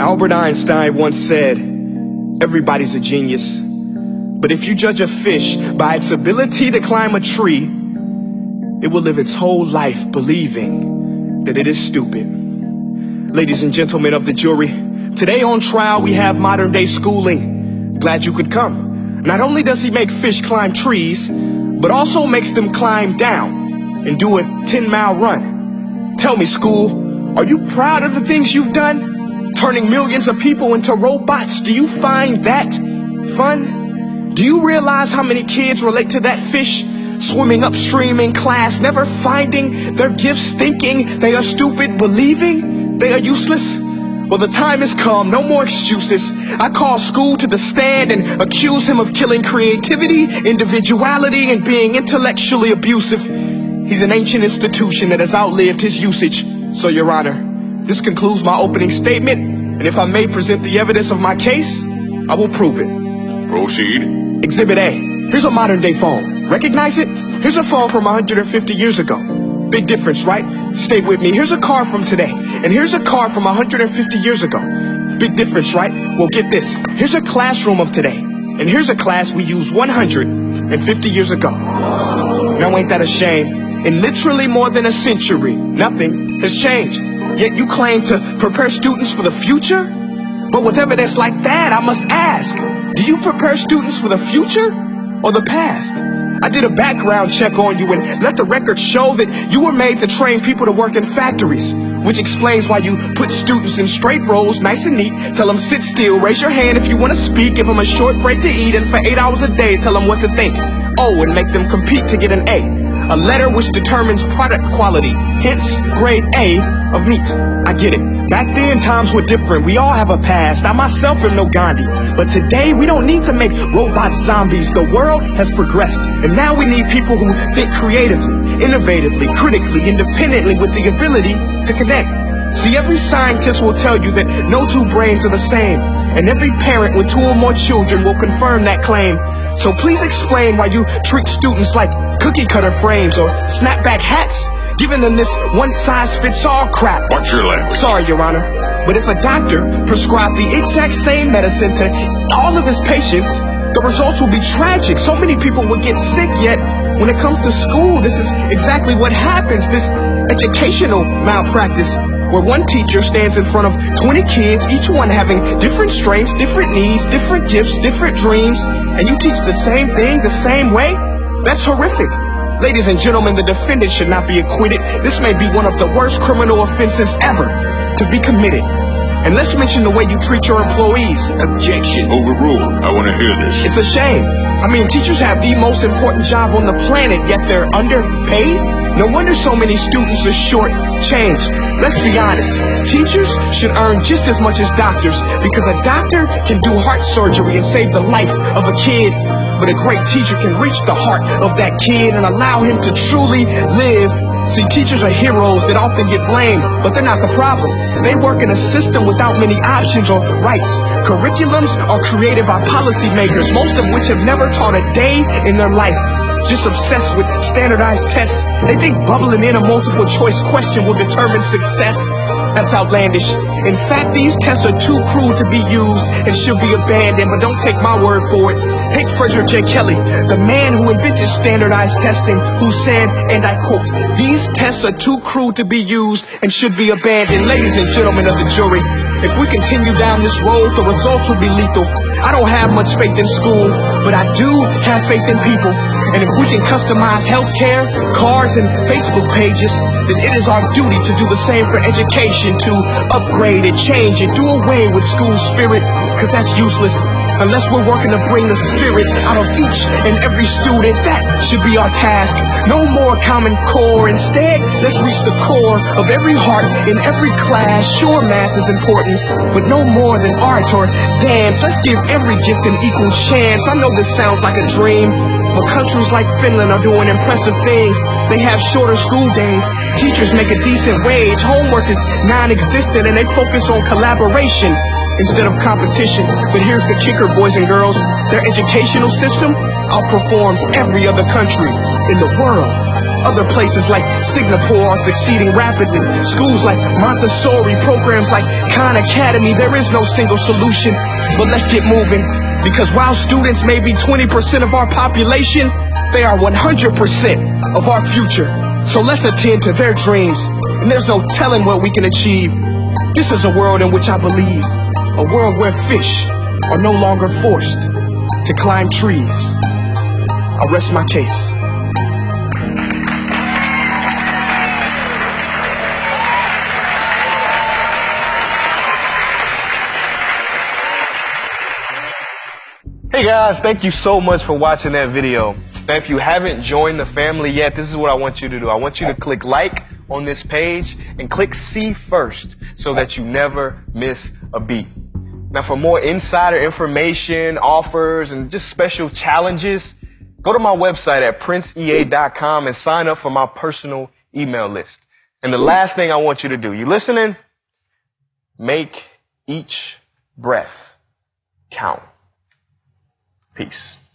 Albert Einstein once said, everybody's a genius. But if you judge a fish by its ability to climb a tree, it will live its whole life believing that it is stupid. Ladies and gentlemen of the jury, today on trial we have modern day schooling. Glad you could come. Not only does he make fish climb trees, but also makes them climb down and do a 10-mile run. Tell me, school, are you proud of the things you've done? Turning millions of people into robots, do you find that fun? Do you realize how many kids relate to that fish swimming upstream in class, never finding their gifts, thinking they are stupid, believing they are useless? Well, the time has come, no more excuses. I call school to the stand and accuse him of killing creativity, individuality, and being intellectually abusive. He's an ancient institution that has outlived his usage. So, Your Honor, this concludes my opening statement, and if I may present the evidence of my case, I will prove it. Proceed. Exhibit A. Here's a modern day phone. Recognize it? Here's a phone from 150 years ago. Big difference, right? Stay with me. Here's a car from today, and here's a car from 150 years ago. Big difference, right? Well, get this. Here's a classroom of today, and here's a class we used 150 years ago. Now, ain't that a shame? In literally more than a century, nothing has changed. Yet you claim to prepare students for the future? But with evidence like that, I must ask, do you prepare students for the future or the past? I did a background check on you and let the record show that you were made to train people to work in factories, which explains why you put students in straight rows, nice and neat, tell them sit still, raise your hand if you want to speak, give them a short break to eat, and for 8 hours a day tell them what to think. Oh, and make them compete to get an A letter which determines product quality, hence grade A of meat. I get it. Back then, times were different. We all have a past. I myself am no Gandhi. But today, we don't need to make robots zombies. The world has progressed. And now we need people who think creatively, innovatively, critically, independently, with the ability to connect. See, every scientist will tell you that no two brains are the same. And every parent with 2 or more children will confirm that claim. So please explain why you treat students like cookie cutter frames or snapback hats, giving them this one-size-fits-all crap. Watch your language. Sorry, Your Honor, but if a doctor prescribed the exact same medicine to all of his patients, the results will be tragic. So many people will get sick, yet when it comes to school, this is exactly what happens. This educational malpractice, where one teacher stands in front of 20 kids, each one having different strengths, different needs, different gifts, different dreams, and you teach the same thing the same way? That's horrific. Ladies and gentlemen, the defendant should not be acquitted. This may be one of the worst criminal offenses ever to be committed. And let's mention the way you treat your employees. Objection. Overruled. I want to hear this. It's a shame. I mean, teachers have the most important job on the planet, yet they're underpaid? No wonder so many students are short-changed. Let's be honest. Teachers should earn just as much as doctors, because a doctor can do heart surgery and save the life of a kid. But a great teacher can reach the heart of that kid and allow him to truly live. See, teachers are heroes that often get blamed, but they're not the problem. They work in a system without many options or rights. Curriculums are created by policymakers, most of which have never taught a day in their life. Just obsessed with standardized tests. They think bubbling in a multiple choice question will determine success. That's outlandish. In fact, these tests are too cruel to be used and should be abandoned, but don't take my word for it. Take Frederick J. Kelly, the man who invented standardized testing, who said, and I quote, "These tests are too cruel to be used and should be abandoned." Ladies and gentlemen of the jury, if we continue down this road, the results will be lethal. I don't have much faith in school, but I do have faith in people. And if we can customize healthcare, cars, and Facebook pages, then it is our duty to do the same for education, to upgrade and change and do away with school spirit, because that's useless. Unless we're working to bring the spirit out of each and every student, that should be our task. No more Common Core. Instead, let's reach the core of every heart in every class. Sure, math is important, but no more than art or dance. Let's give every gift an equal chance. I know this sounds like a dream, but countries like Finland are doing impressive things. They have shorter school days. Teachers make a decent wage. Homework is non-existent, and they focus on collaboration instead of competition. But here's the kicker, boys and girls. Their educational system outperforms every other country in the world. Other places like Singapore are succeeding rapidly. Schools like Montessori, programs like Khan Academy, there is no single solution. But let's get moving, because while students may be 20% of our population, they are 100% of our future. So let's attend to their dreams, and there's no telling what we can achieve. This is a world in which I believe, a world where fish are no longer forced to climb trees. I'll rest my case. Hey guys, thank you so much for watching that video. Now, if you haven't joined the family yet, this is what I want you to do. I want you to click like on this page and click see first so that you never miss a beat. Now, for more insider information, offers, and just special challenges, go to my website at princeea.com and sign up for my personal email list. And the last thing I want you to do, you listening? Make each breath count. Peace.